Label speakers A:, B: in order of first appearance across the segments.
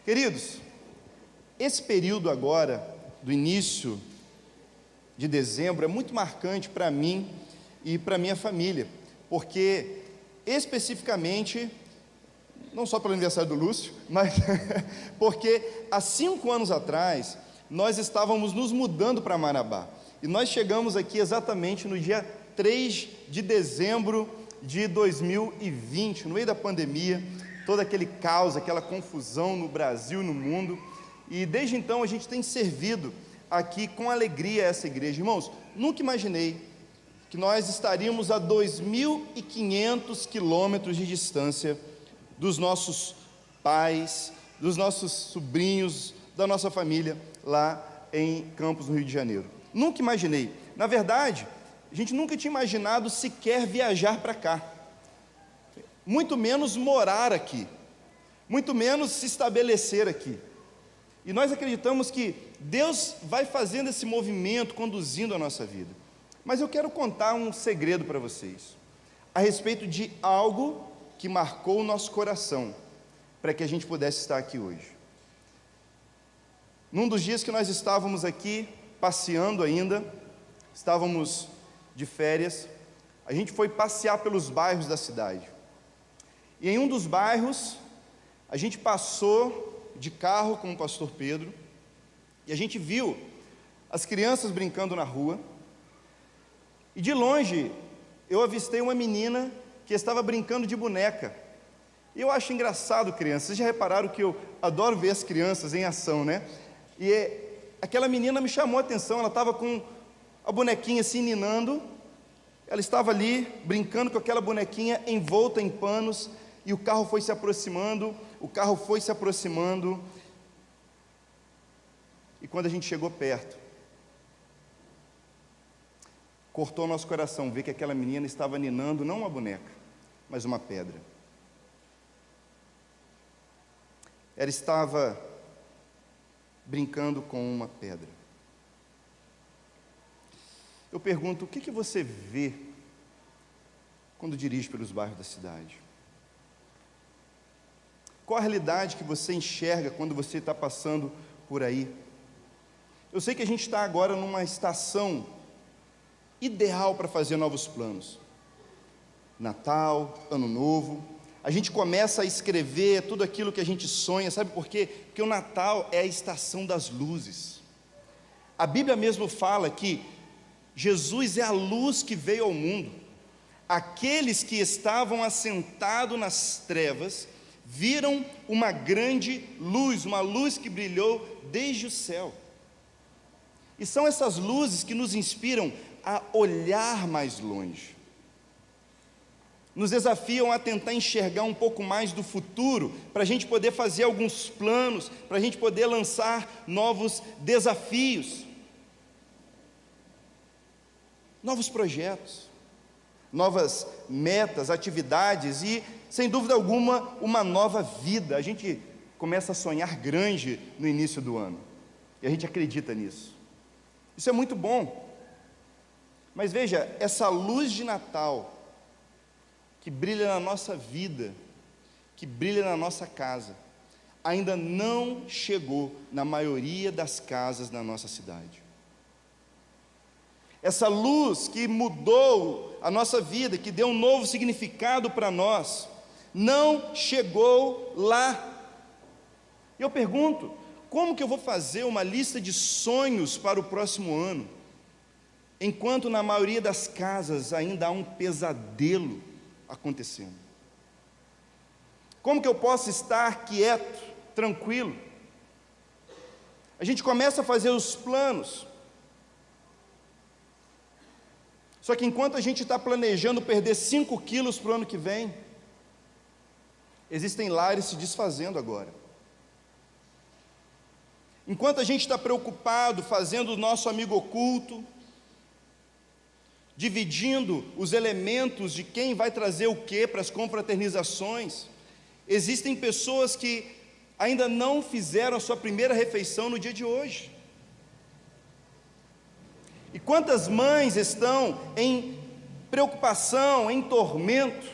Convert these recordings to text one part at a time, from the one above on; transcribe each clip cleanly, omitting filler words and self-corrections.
A: Queridos, esse período agora, do início de dezembro, é muito marcante para mim e para minha família, porque especificamente, não só pelo aniversário do Lúcio, mas porque há 5 anos atrás, nós estávamos nos mudando para Marabá, e nós chegamos aqui exatamente no dia 3 de dezembro de 2020, no meio da pandemia, todo aquele caos, aquela confusão no Brasil e no mundo, e desde então a gente tem servido aqui com alegria essa igreja. Irmãos, nunca imaginei que nós estaríamos a 2.500 quilômetros de distância dos nossos pais, dos nossos sobrinhos, da nossa família lá em Campos, no Rio de Janeiro. Nunca imaginei. Na verdade, a gente nunca tinha imaginado sequer viajar para cá, muito menos morar aqui, muito menos se estabelecer aqui. E nós acreditamos que Deus vai fazendo esse movimento, conduzindo a nossa vida. Mas eu quero contar um segredo para vocês, a respeito de algo que marcou o nosso coração, para que a gente pudesse estar aqui hoje. Num dos dias que nós estávamos aqui, passeando ainda, estávamos de férias, a gente foi passear pelos bairros da cidade. E em um dos bairros, a gente passou de carro com o pastor Pedro, e a gente viu as crianças brincando na rua, e de longe eu avistei uma menina que estava brincando de boneca. E eu acho engraçado, crianças, vocês já repararam que eu adoro ver as crianças em ação, né? E aquela menina me chamou a atenção, ela estava com a bonequinha assim ninando, ela estava ali brincando com aquela bonequinha envolta em panos, e o carro foi se aproximando, e quando a gente chegou perto, cortou o nosso coração ver que aquela menina estava ninando não uma boneca, mas uma pedra. Ela estava brincando com uma pedra. Eu pergunto, o que você vê quando dirige pelos bairros da cidade? Qual a realidade que você enxerga quando você está passando por aí? Eu sei que a gente está agora numa estação ideal para fazer novos planos. Natal, Ano Novo, a gente começa a escrever tudo aquilo que a gente sonha, sabe por quê? Porque o Natal é a estação das luzes. A Bíblia mesmo fala que Jesus é a luz que veio ao mundo. Aqueles que estavam assentados nas trevas viram uma grande luz, uma luz que brilhou desde o céu. E são essas luzes que nos inspiram a olhar mais longe, nos desafiam a tentar enxergar um pouco mais do futuro, para a gente poder fazer alguns planos, para a gente poder lançar novos desafios, novos projetos, novas metas, atividades e, sem dúvida alguma, uma nova vida. A gente começa a sonhar grande no início do ano, e a gente acredita nisso. Isso é muito bom. Mas veja, essa luz de Natal, que brilha na nossa vida, que brilha na nossa casa, ainda não chegou na maioria das casas da nossa cidade. Essa luz que mudou a nossa vida, que deu um novo significado para nós, não chegou lá. Eu pergunto, como que eu vou fazer uma lista de sonhos para o próximo ano, enquanto na maioria das casas ainda há um pesadelo acontecendo? Como que eu posso estar quieto, tranquilo? A gente começa a fazer os planos, só que enquanto a gente está planejando perder 5 quilos para o ano que vem, existem lares se desfazendo agora. Enquanto a gente está preocupado fazendo o nosso amigo oculto, dividindo os elementos de quem vai trazer o que para as confraternizações, existem pessoas que ainda não fizeram a sua primeira refeição no dia de hoje. E quantas mães estão em preocupação, em tormento,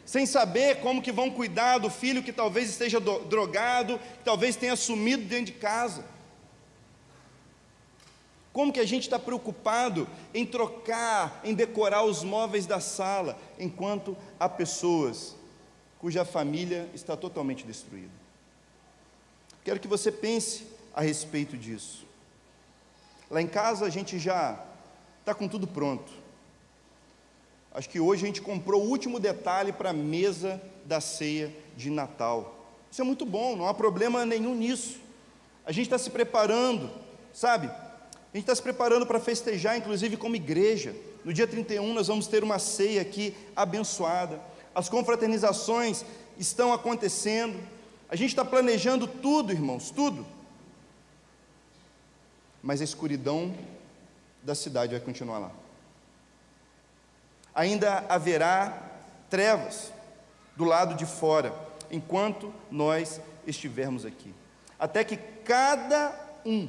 A: sem saber como que vão cuidar do filho que talvez esteja drogado, que talvez tenha sumido dentro de casa. Como que a gente está preocupado em trocar, em decorar os móveis da sala, enquanto há pessoas cuja família está totalmente destruída? Quero que você pense a respeito disso. Lá em casa a gente já está com tudo pronto. Acho que hoje a gente comprou o último detalhe para a mesa da ceia de Natal. Isso é muito bom, não há problema nenhum nisso. A gente está se preparando, sabe? A gente está se preparando para festejar, inclusive como igreja. No dia 31 nós vamos ter uma ceia aqui abençoada. As confraternizações estão acontecendo. A gente está planejando tudo, irmãos, tudo. Mas a escuridão da cidade vai continuar lá. Ainda haverá trevas do lado de fora, enquanto nós estivermos aqui. Até que cada um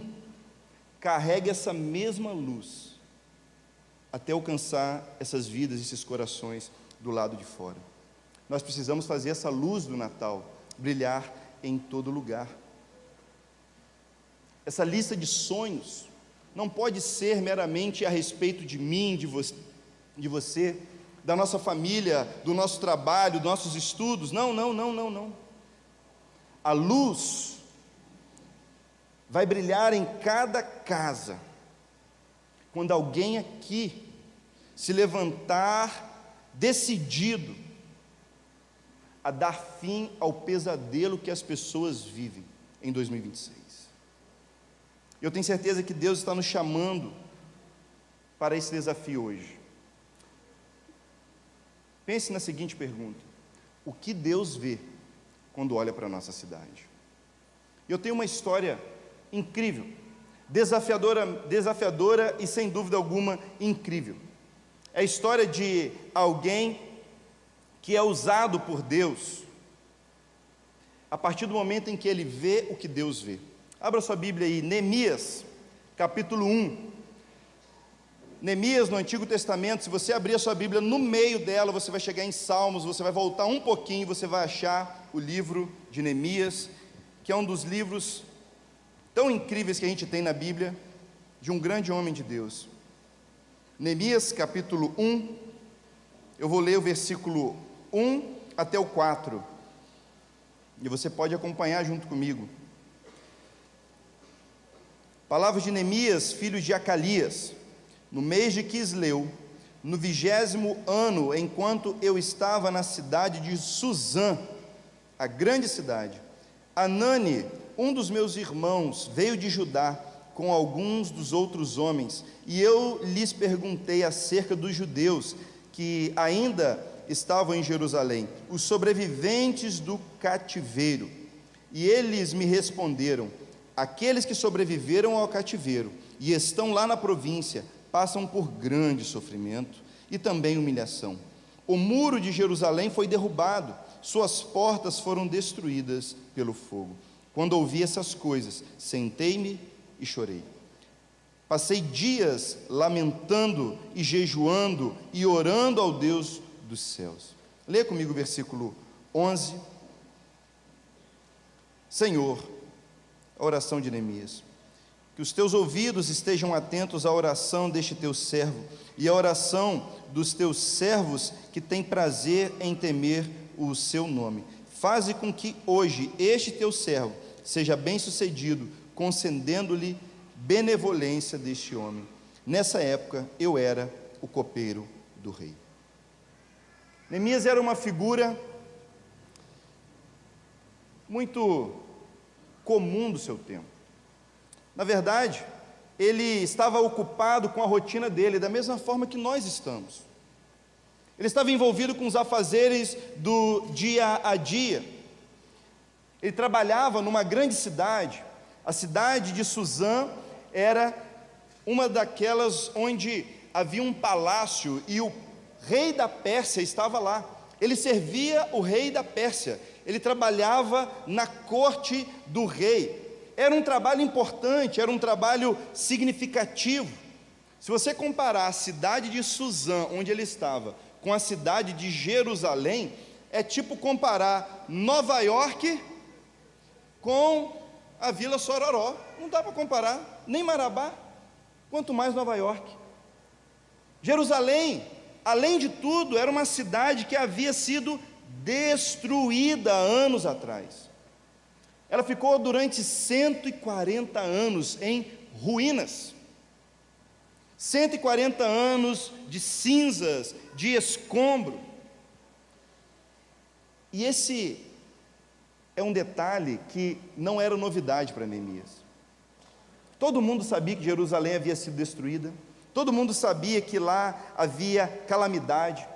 A: carregue essa mesma luz, até alcançar essas vidas, esses corações do lado de fora. Nós precisamos fazer essa luz do Natal brilhar em todo lugar. Essa lista de sonhos não pode ser meramente a respeito de mim, de você, da nossa família, do nosso trabalho, dos nossos estudos. Não. A luz vai brilhar em cada casa quando alguém aqui se levantar decidido a dar fim ao pesadelo que as pessoas vivem em 2026. Eu tenho certeza que Deus está nos chamando para esse desafio hoje. Pense na seguinte pergunta: o que Deus vê quando olha para a nossa cidade? Eu tenho uma história incrível, desafiadora e sem dúvida alguma incrível. É a história de alguém que é usado por Deus a partir do momento em que ele vê o que Deus vê. Abra sua Bíblia aí, Neemias, capítulo 1. Neemias, no Antigo Testamento, se você abrir a sua Bíblia, no meio dela, você vai chegar em Salmos, você vai voltar um pouquinho e você vai achar o livro de Neemias, que é um dos livros tão incríveis que a gente tem na Bíblia, de um grande homem de Deus. Neemias, capítulo 1, eu vou ler o versículo 1 até o 4, e você pode acompanhar junto comigo. Palavras de Neemias, filho de Acalias: no mês de Quisleu, no 20º ano, enquanto eu estava na cidade de Suzã, a grande cidade, Anani, um dos meus irmãos, veio de Judá com alguns dos outros homens, e eu lhes perguntei acerca dos judeus que ainda estavam em Jerusalém, os sobreviventes do cativeiro, e eles me responderam: aqueles que sobreviveram ao cativeiro e estão lá na província passam por grande sofrimento e também humilhação. O muro de Jerusalém foi derrubado, suas portas foram destruídas pelo fogo. Quando ouvi essas coisas, sentei-me e chorei. Passei dias lamentando e jejuando e orando ao Deus dos céus. Leia comigo o versículo 11. Senhor, a oração de Neemias: que os teus ouvidos estejam atentos à oração deste teu servo e à oração dos teus servos que têm prazer em temer o seu nome. Faze com que hoje este teu servo seja bem-sucedido, concedendo-lhe benevolência deste homem. Nessa época eu era o copeiro do rei. Neemias era uma figura muito comum do seu tempo. Na verdade, ele estava ocupado com a rotina dele, da mesma forma que nós estamos. Ele estava envolvido com os afazeres do dia a dia. Ele trabalhava numa grande cidade. A cidade de Suzã era uma daquelas onde havia um palácio e o rei da Pérsia estava lá. Ele servia o rei da Pérsia. Ele trabalhava na corte do rei. Era um trabalho importante, era um trabalho significativo. Se você comparar a cidade de Suzã, onde ele estava, com a cidade de Jerusalém, é tipo comparar Nova York com a Vila Sororó. Não dá para comparar, nem Marabá, quanto mais Nova York. Jerusalém, além de tudo, era uma cidade que havia sido destruída anos atrás. Ela ficou durante 140 anos em ruínas. 140 anos de cinzas, de escombro. E esse é um detalhe que não era novidade para Neemias. Todo mundo sabia que Jerusalém havia sido destruída, todo mundo sabia que lá havia calamidade.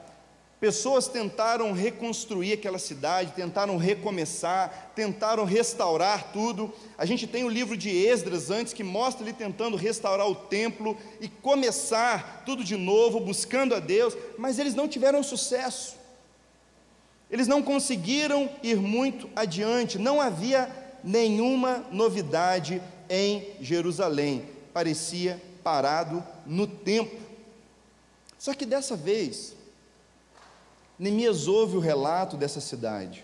A: Pessoas tentaram reconstruir aquela cidade, tentaram recomeçar, tentaram restaurar tudo. A gente tem o livro de Esdras antes, que mostra ele tentando restaurar o templo e começar tudo de novo, buscando a Deus, mas eles não tiveram sucesso. Eles não conseguiram ir muito adiante, não havia nenhuma novidade em Jerusalém, parecia parado no tempo. Só que dessa vez, Neemias ouve o relato dessa cidade,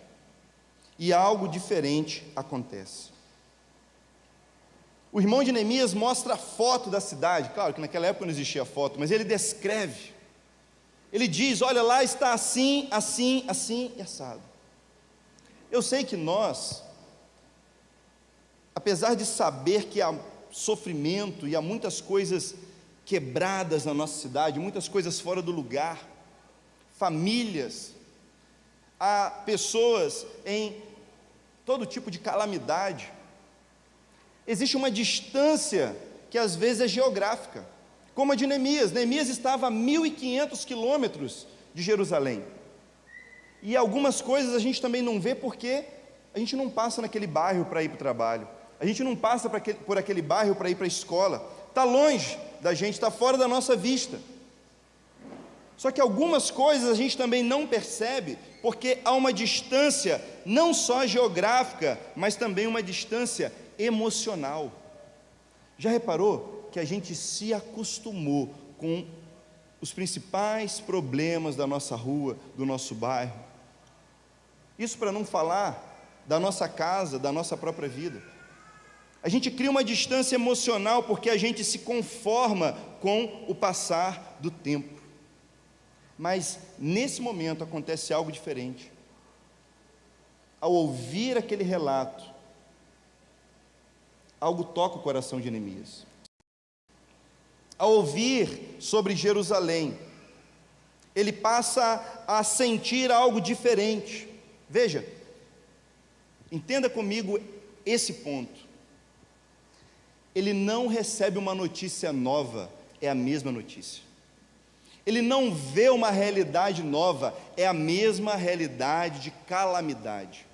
A: e algo diferente acontece. O irmão de Neemias mostra a foto da cidade, claro que naquela época não existia foto, mas ele descreve, ele diz, olha lá está assim, assim, assim e assado. Eu sei que nós, apesar de saber que há sofrimento e há muitas coisas quebradas na nossa cidade, muitas coisas fora do lugar, famílias, há pessoas em todo tipo de calamidade, existe uma distância que às vezes é geográfica, como a de Neemias. Neemias estava a 1.500 quilômetros de Jerusalém, e algumas coisas a gente também não vê porque a gente não passa naquele bairro para ir para o trabalho, a gente não passa por aquele bairro para ir para a escola, está longe da gente, está fora da nossa vista. Só que algumas coisas a gente também não percebe, porque há uma distância, não só geográfica, mas também uma distância emocional. Já reparou que a gente se acostumou com os principais problemas da nossa rua, do nosso bairro? Isso para não falar da nossa casa, da nossa própria vida. A gente cria uma distância emocional porque a gente se conforma com o passar do tempo. Mas nesse momento acontece algo diferente. Ao ouvir aquele relato, algo toca o coração de Neemias. Ao ouvir sobre Jerusalém, ele passa a sentir algo diferente. Veja, entenda comigo esse ponto. Ele não recebe uma notícia nova, é a mesma notícia. Ele não vê uma realidade nova, é a mesma realidade de calamidade.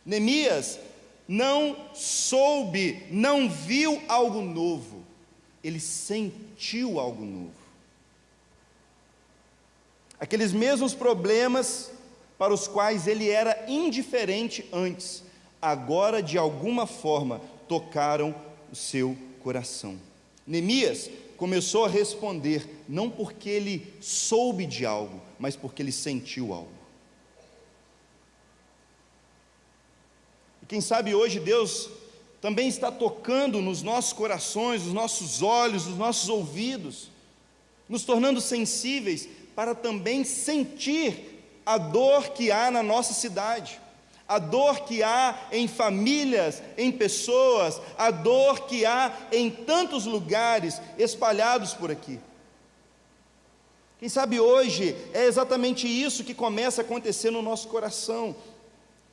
A: Neemias não soube, não viu algo novo, ele sentiu algo novo. Aqueles mesmos problemas para os quais ele era indiferente antes, agora de alguma forma tocaram o seu coração. Neemias começou a responder, não porque ele soube de algo, mas porque ele sentiu algo. E quem sabe hoje Deus também está tocando nos nossos corações, nos nossos olhos, nos nossos ouvidos, nos tornando sensíveis para também sentir a dor que há na nossa cidade, a dor que há em famílias, em pessoas, a dor que há em tantos lugares espalhados por aqui. Quem sabe hoje é exatamente isso que começa a acontecer no nosso coração,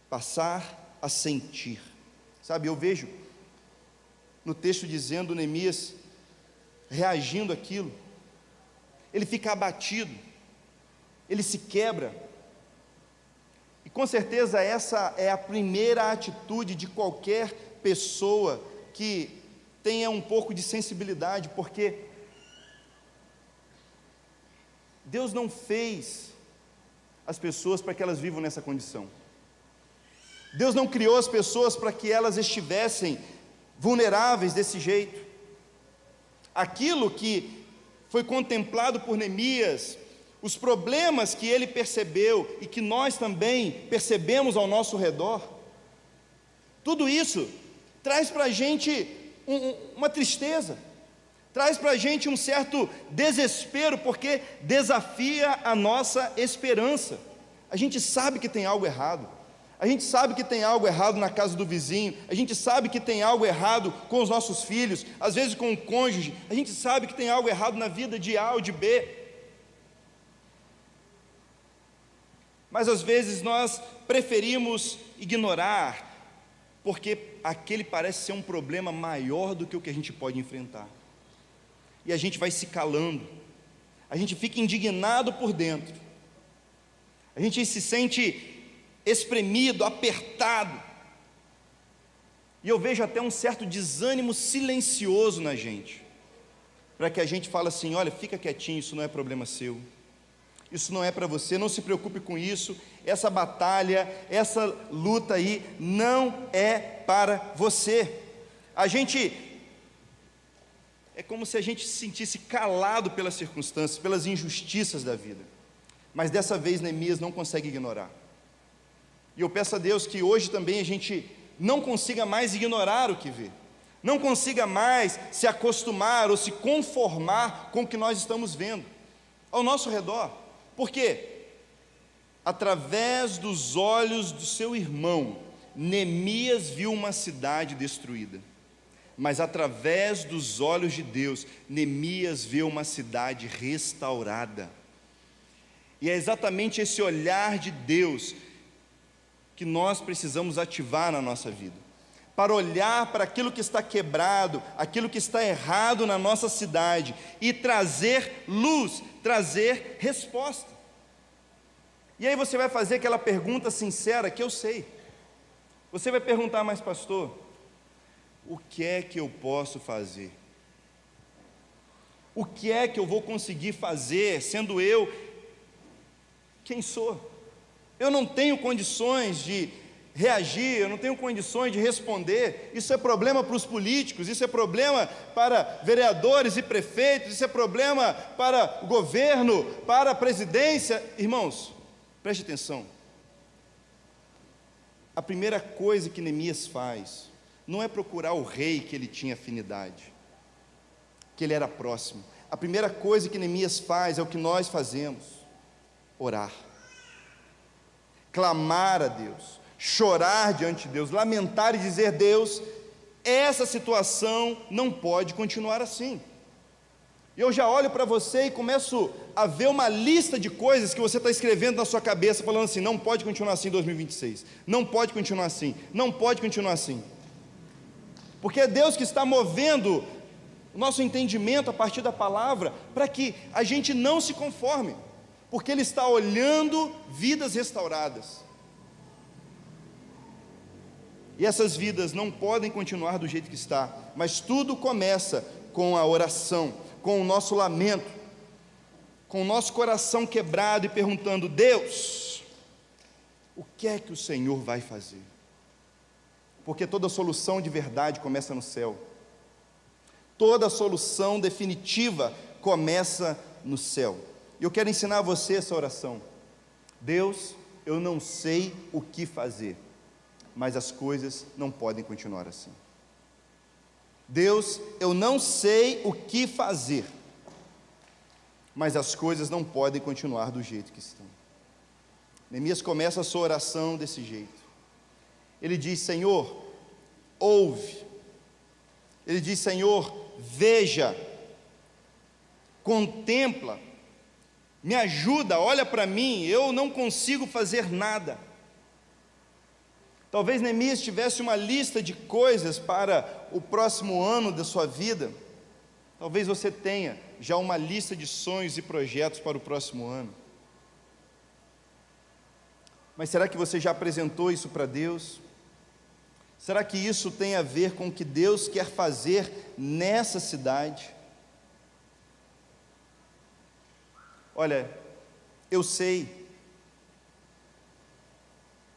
A: passar a sentir. Sabe, eu vejo no texto dizendo Neemias reagindo àquilo, ele fica abatido, ele se quebra. E com certeza essa é a primeira atitude de qualquer pessoa que tenha um pouco de sensibilidade, porque Deus não fez as pessoas para que elas vivam nessa condição. Deus não criou as pessoas para que elas estivessem vulneráveis desse jeito. Aquilo que foi contemplado por Neemias, os problemas que ele percebeu e que nós também percebemos ao nosso redor, tudo isso traz para a gente uma tristeza, traz para a gente um certo desespero, porque desafia a nossa esperança. A gente sabe que tem algo errado, a gente sabe que tem algo errado na casa do vizinho, a gente sabe que tem algo errado com os nossos filhos, às vezes com o cônjuge, a gente sabe que tem algo errado na vida de A ou de B, mas às vezes nós preferimos ignorar, porque aquele parece ser um problema maior do que o que a gente pode enfrentar, e a gente vai se calando, a gente fica indignado por dentro, a gente se sente espremido, apertado, e eu vejo até um certo desânimo silencioso na gente, para que a gente fale assim: olha, fica quietinho, isso não é problema seu, isso não é para você, não se preocupe com isso, essa batalha, essa luta aí, não é para você. É como se a gente se sentisse calado pelas circunstâncias, pelas injustiças da vida, mas dessa vez Neemias não consegue ignorar, e eu peço a Deus que hoje também a gente não consiga mais ignorar o que vê, não consiga mais se acostumar ou se conformar com o que nós estamos vendo ao nosso redor. Por quê? Através dos olhos do seu irmão, Neemias viu uma cidade destruída, mas através dos olhos de Deus, Neemias vê uma cidade restaurada, e é exatamente esse olhar de Deus que nós precisamos ativar na nossa vida, para olhar para aquilo que está quebrado, aquilo que está errado na nossa cidade, e trazer luz, trazer resposta. E aí você vai fazer aquela pergunta sincera que eu sei, você vai perguntar: mas pastor, o que é que eu posso fazer? O que é que eu vou conseguir fazer, sendo eu quem sou? Eu não tenho condições de reagir, eu não tenho condições de responder. Isso é problema para os políticos, isso é problema para vereadores e prefeitos, isso é problema para o governo, para a presidência. Irmãos, preste atenção, a primeira coisa que Neemias faz não é procurar o rei que ele tinha afinidade, que ele era próximo. A primeira coisa que Neemias faz é o que nós fazemos: orar, clamar a Deus, chorar diante de Deus, lamentar e dizer: Deus, essa situação não pode continuar assim. E eu já olho para você e começo a ver uma lista de coisas que você está escrevendo na sua cabeça, falando assim: não pode continuar assim em 2026, não pode continuar assim, não pode continuar assim, porque é Deus que está movendo o nosso entendimento a partir da palavra, para que a gente não se conforme, porque Ele está olhando vidas restauradas, e essas vidas não podem continuar do jeito que está, mas tudo começa com a oração, com o nosso lamento, com o nosso coração quebrado e perguntando: Deus, o que é que o Senhor vai fazer? Porque toda solução de verdade começa no céu, toda solução definitiva começa no céu. E eu quero ensinar a você essa oração: Deus, eu não sei o que fazer, mas as coisas não podem continuar assim. Deus, eu não sei o que fazer, mas as coisas não podem continuar do jeito que estão. Neemias começa a sua oração desse jeito. Ele diz: Senhor, ouve. Ele diz: Senhor, veja, contempla, me ajuda, olha para mim, eu não consigo fazer nada. Talvez Neemias tivesse uma lista de coisas para o próximo ano da sua vida. Talvez você tenha já uma lista de sonhos e projetos para o próximo ano. Mas será que você já apresentou isso para Deus? Será que isso tem a ver com o que Deus quer fazer nessa cidade? Olha, eu sei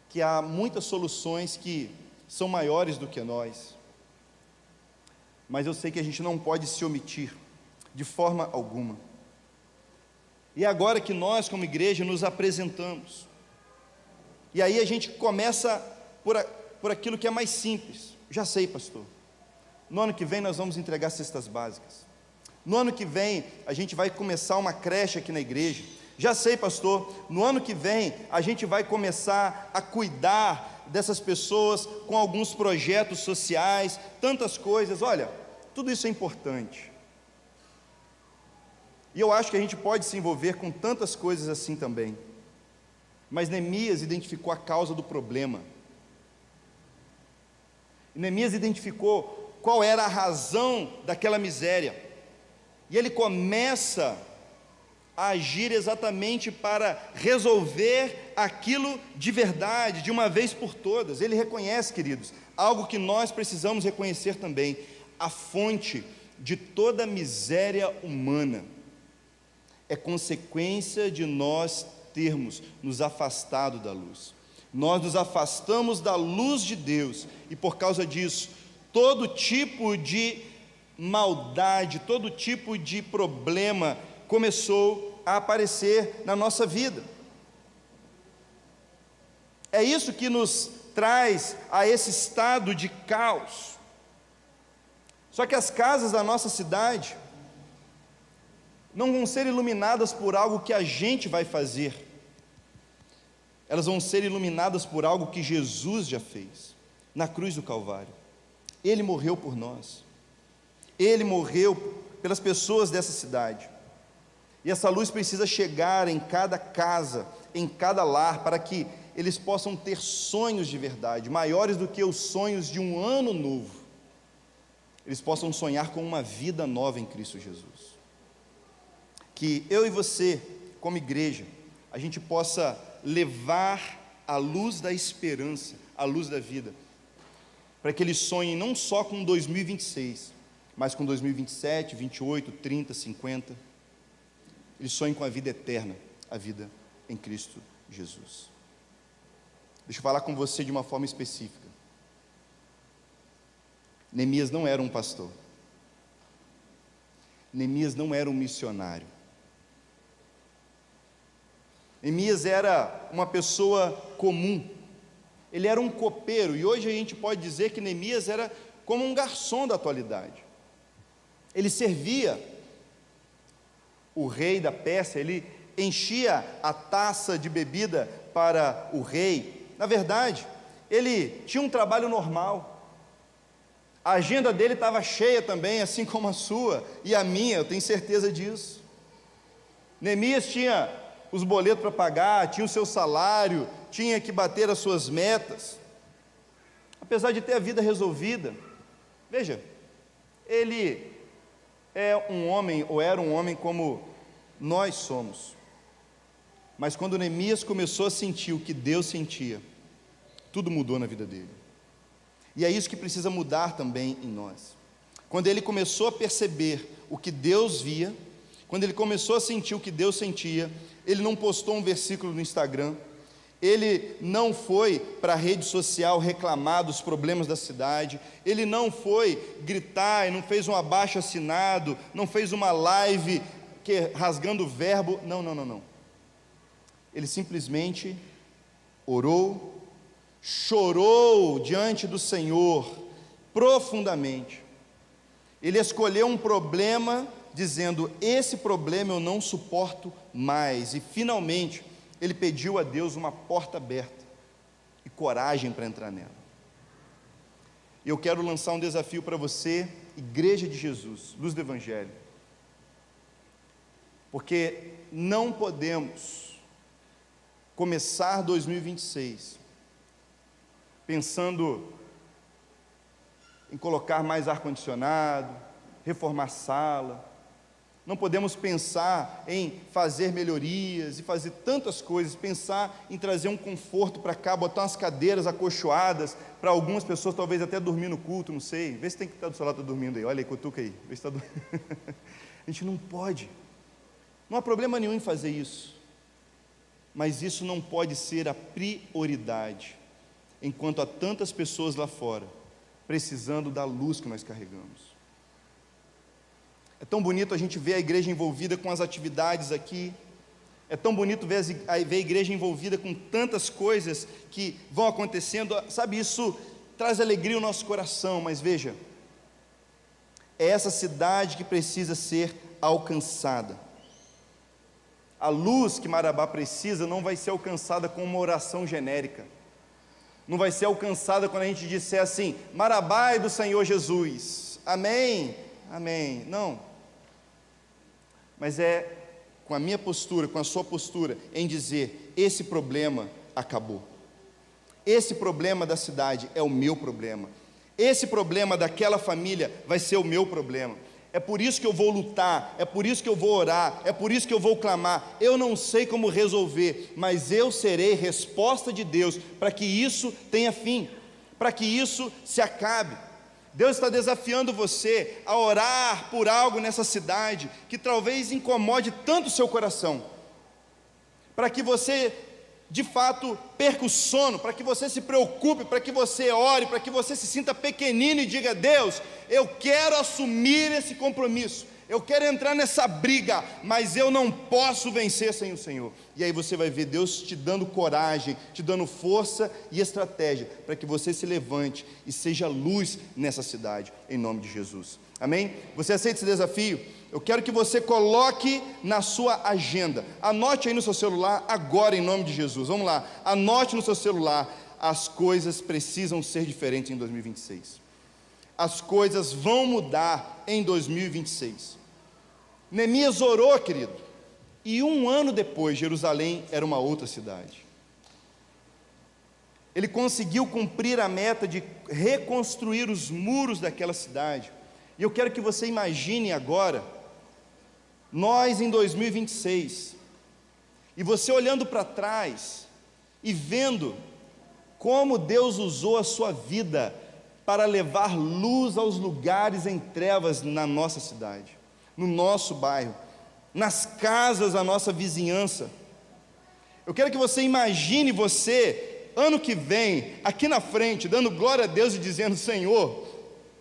A: que há muitas soluções que são maiores do que nós, mas eu sei que a gente não pode se omitir de forma alguma. E é agora que nós, como igreja, nos apresentamos. E aí a gente começa por aquilo que é mais simples. Já sei, pastor, no ano que vem nós vamos entregar cestas básicas. No ano que vem a gente vai começar uma creche aqui na igreja. Já sei, pastor, no ano que vem a gente vai começar a cuidar dessas pessoas com alguns projetos sociais, tantas coisas. Olha, tudo isso é importante. E eu acho que a gente pode se envolver com tantas coisas assim também. Mas Neemias identificou a causa do problema. Neemias identificou qual era a razão daquela miséria. E ele começa a agir exatamente para resolver aquilo de verdade, de uma vez por todas. Ele reconhece, queridos, algo que nós precisamos reconhecer também: a fonte de toda a miséria humana é consequência de nós termos nos afastado da luz. Nós nos afastamos da luz de Deus, e por causa disso, todo tipo de maldade, todo tipo de problema começou a aparecer na nossa vida. É isso que nos traz a esse estado de caos. Só que as casas da nossa cidade não vão ser iluminadas por algo que a gente vai fazer, elas vão ser iluminadas por algo que Jesus já fez, na cruz do Calvário. Ele morreu por nós, Ele morreu pelas pessoas dessa cidade, e essa luz precisa chegar em cada casa, em cada lar, para que eles possam ter sonhos de verdade, maiores do que os sonhos de um ano novo. Eles possam sonhar com uma vida nova em Cristo Jesus. Que eu e você, como igreja, a gente possa levar a luz da esperança, a luz da vida, para que eles sonhem não só com 2026, mas com 2027, 28, 30, 50, eles sonhem com a vida eterna, a vida em Cristo Jesus. Deixa eu falar com você de uma forma específica. Neemias não era um pastor, Neemias não era um missionário, Neemias era uma pessoa comum, ele era um copeiro, e hoje a gente pode dizer que Neemias era como um garçom da atualidade. Ele servia o rei da Pérsia, ele enchia a taça de bebida para o rei. Na verdade, ele tinha um trabalho normal, a agenda dele estava cheia também, assim como a sua e a minha, eu tenho certeza disso. Neemias tinha os boletos para pagar, tinha o seu salário, tinha que bater as suas metas. Apesar de ter a vida resolvida, veja, ele é um homem, ou era um homem como nós somos. Mas quando Neemias começou a sentir o que Deus sentia, tudo mudou na vida dele. E é isso que precisa mudar também em nós. Quando ele começou a perceber o que Deus via, quando ele começou a sentir o que Deus sentia, ele não postou um versículo no Instagram, ele não foi para a rede social reclamar dos problemas da cidade, ele não foi gritar e não fez um abaixo-assinado, não fez uma live rasgando o verbo, não. Ele simplesmente orou, chorou diante do Senhor profundamente. Ele escolheu um problema, dizendo: esse problema eu não suporto mais. E finalmente ele pediu a Deus uma porta aberta e coragem para entrar nela. E eu quero lançar um desafio para você, Igreja de Jesus, Luz do Evangelho, porque não podemos começar 2026 pensando em colocar mais ar-condicionado, reformar sala. Não podemos pensar em fazer melhorias e fazer tantas coisas, pensar em trazer um conforto para cá, botar umas cadeiras acolchoadas para algumas pessoas, talvez até dormir no culto, não sei. Vê se tem que estar do seu lado, está dormindo aí, olha aí, cutuca aí, vê se está dormindo. A gente não pode, não há problema nenhum em fazer isso, mas isso não pode ser a prioridade, enquanto há tantas pessoas lá fora precisando da luz que nós carregamos. É tão bonito a gente ver a igreja envolvida com as atividades aqui, É tão bonito ver a igreja envolvida com tantas coisas que vão acontecendo, sabe, isso traz alegria ao nosso coração, mas veja, é essa cidade que precisa ser alcançada. A luz que Marabá precisa não vai ser alcançada com uma oração genérica, não vai ser alcançada quando a gente disser assim, Marabá é do Senhor Jesus, amém, amém, não, mas é com a minha postura, com a sua postura, em dizer, esse problema acabou, esse problema da cidade é o meu problema, esse problema daquela família vai ser o meu problema, é por isso que eu vou lutar, é por isso que eu vou orar, é por isso que eu vou clamar, eu não sei como resolver, mas eu serei resposta de Deus, para que isso tenha fim, para que isso se acabe. Deus está desafiando você a orar por algo nessa cidade, que talvez incomode tanto o seu coração, para que você de fato perca o sono, para que você se preocupe, para que você ore, para que você se sinta pequenino e diga, Deus, eu quero assumir esse compromisso, eu quero entrar nessa briga, mas eu não posso vencer sem o Senhor. E aí você vai ver Deus te dando coragem, te dando força e estratégia, para que você se levante e seja luz nessa cidade, em nome de Jesus, amém? Você aceita esse desafio? Eu quero que você coloque na sua agenda, anote aí no seu celular agora em nome de Jesus, vamos lá, anote no seu celular, as coisas precisam ser diferentes em 2026, as coisas vão mudar em 2026, Neemias orou, querido, e 1 ano depois Jerusalém era uma outra cidade, ele conseguiu cumprir a meta de reconstruir os muros daquela cidade, e eu quero que você imagine agora, nós em 2026, e você olhando para trás, e vendo como Deus usou a sua vida, para levar luz aos lugares em trevas na nossa cidade, no nosso bairro, nas casas da nossa vizinhança, eu quero que você imagine você, ano que vem, aqui na frente, dando glória a Deus e dizendo, Senhor,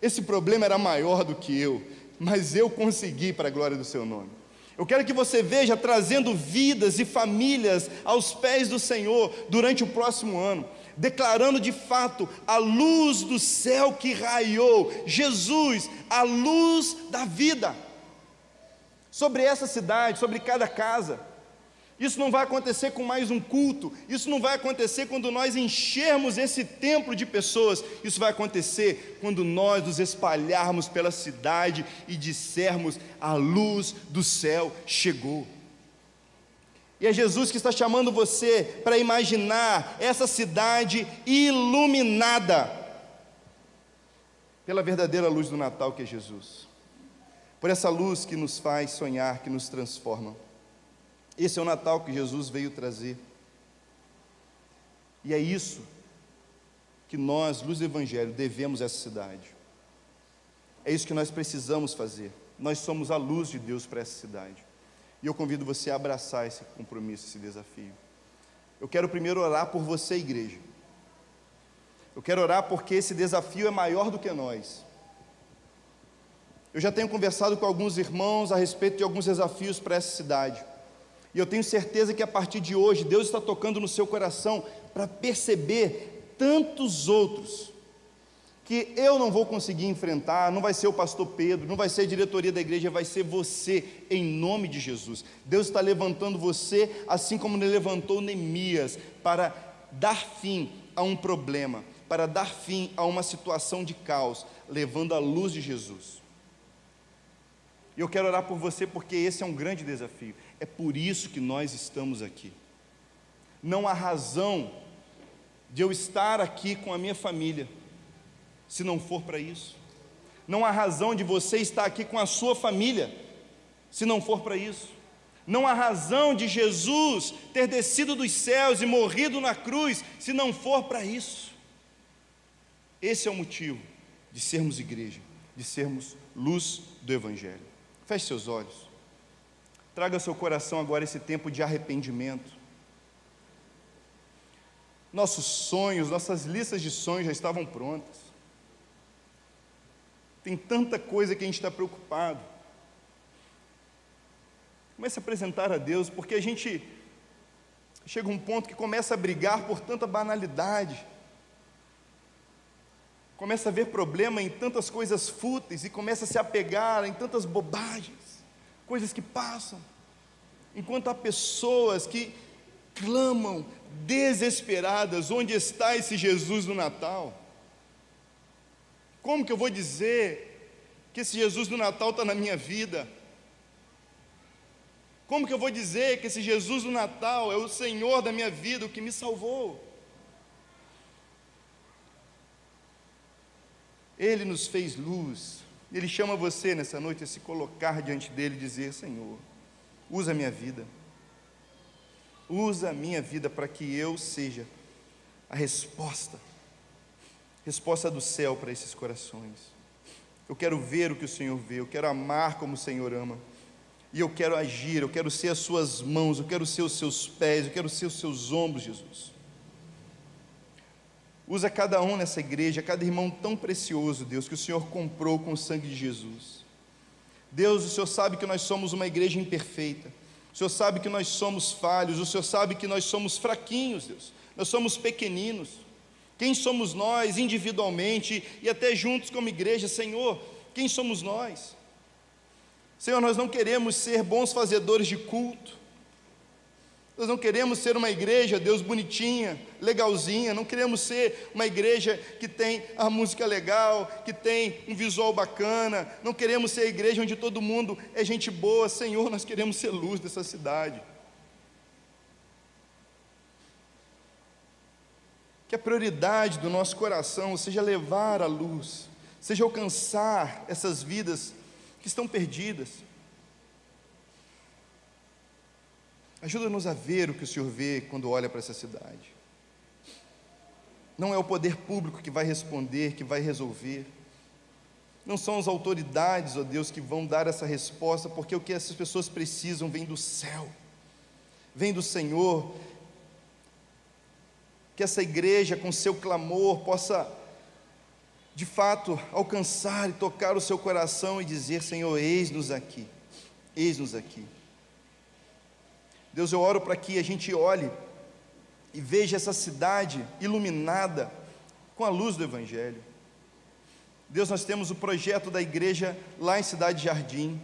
A: esse problema era maior do que eu, mas eu consegui para a glória do seu nome. Eu quero que você veja trazendo vidas e famílias aos pés do Senhor durante o próximo ano, declarando de fato a luz do céu que raiou, Jesus, a luz da vida, sobre essa cidade, sobre cada casa. Isso não vai acontecer com mais um culto, isso não vai acontecer quando nós enchermos esse templo de pessoas, isso vai acontecer quando nós nos espalharmos pela cidade e dissermos, a luz do céu chegou. E é Jesus que está chamando você para imaginar essa cidade iluminada pela verdadeira luz do Natal que é Jesus, por essa luz que nos faz sonhar, que nos transforma. Esse é o Natal que Jesus veio trazer, e é isso que nós, luz do Evangelho, devemos a essa cidade, é isso que nós precisamos fazer, nós somos a luz de Deus para essa cidade, e eu convido você a abraçar esse compromisso, esse desafio. Eu quero primeiro orar por você, igreja, eu quero orar porque esse desafio é maior do que nós. Eu já tenho conversado com alguns irmãos a respeito de alguns desafios para essa cidade, e eu tenho certeza que a partir de hoje, Deus está tocando no seu coração, para perceber tantos outros, que eu não vou conseguir enfrentar, não vai ser o pastor Pedro, não vai ser a diretoria da igreja, vai ser você, em nome de Jesus. Deus está levantando você, assim como Ele levantou Neemias, para dar fim a um problema, para dar fim a uma situação de caos, levando a luz de Jesus. E eu quero orar por você, porque esse é um grande desafio, é por isso que nós estamos aqui. Não há razão de eu estar aqui com a minha família, se não for para isso. Não há razão de você estar aqui com a sua família, se não for para isso. Não há razão de Jesus ter descido dos céus e morrido na cruz, se não for para isso. Esse é o motivo de sermos igreja, de sermos luz do Evangelho. Feche seus olhos, traga ao seu coração agora esse tempo de arrependimento. Nossos sonhos, nossas listas de sonhos já estavam prontas, tem tanta coisa que a gente está preocupado. Comece a apresentar a Deus, porque a gente Chega um ponto que começa a brigar por tanta banalidade, começa a ver problema em tantas coisas fúteis e começa a se apegar em tantas bobagens, coisas que passam, enquanto há pessoas que clamam desesperadas: onde está esse Jesus do Natal? Como que eu vou dizer que esse Jesus do Natal está na minha vida? Como que eu vou dizer que esse Jesus do Natal é o Senhor da minha vida, o que me salvou? Ele nos fez luz. Ele chama você nessa noite a se colocar diante dele e dizer: Senhor, usa a minha vida. Usa a minha vida para que eu seja a resposta do céu para esses corações. Eu quero ver o que o Senhor vê, eu quero amar como o Senhor ama. E eu quero agir, eu quero ser as suas mãos, eu quero ser os seus pés, eu quero ser os seus ombros, Jesus. Usa cada um nessa igreja, cada irmão tão precioso, Deus, que o Senhor comprou com o sangue de Jesus. Deus, o Senhor sabe que nós somos uma igreja imperfeita, o Senhor sabe que nós somos falhos, o Senhor sabe que nós somos fraquinhos, Deus, nós somos pequeninos. Quem somos nós individualmente e até juntos como igreja, Senhor? Quem somos nós? Senhor, nós não queremos ser bons fazedores de culto, nós não queremos ser uma igreja, Deus, bonitinha, legalzinha, não queremos ser uma igreja que tem a música legal, que tem um visual bacana, não queremos ser a igreja onde todo mundo é gente boa. Senhor, nós queremos ser luz dessa cidade. Que a prioridade do nosso coração seja levar a luz, seja alcançar essas vidas que estão perdidas. Ajuda-nos a ver o que o Senhor vê quando olha para essa cidade. Não é o poder público que vai responder, que vai resolver. Não são as autoridades, ó Deus, que vão dar essa resposta, porque o que essas pessoas precisam vem do céu, vem do Senhor. Que essa igreja, com seu clamor, possa de fato alcançar e tocar o seu coração e dizer: Senhor, eis-nos aqui, eis-nos aqui. Deus, eu oro para que a gente olhe e veja essa cidade iluminada com a luz do Evangelho. Deus, nós temos o projeto da igreja lá em Cidade Jardim,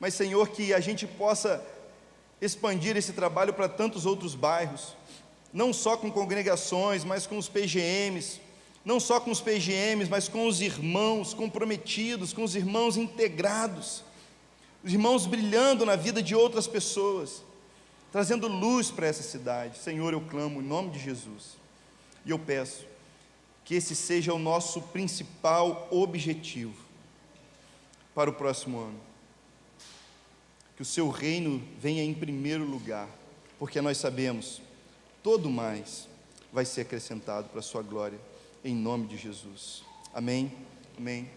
A: mas Senhor, que a gente possa expandir esse trabalho para tantos outros bairros, não só com congregações, mas com os PGMs, não só com os PGMs, mas com os irmãos comprometidos, com os irmãos integrados, os irmãos brilhando na vida de outras pessoas, trazendo luz para essa cidade. Senhor, eu clamo em nome de Jesus, e eu peço que esse seja o nosso principal objetivo para o próximo ano, que o seu reino venha em primeiro lugar, porque nós sabemos, todo mais vai ser acrescentado para a sua glória, em nome de Jesus. Amém, amém.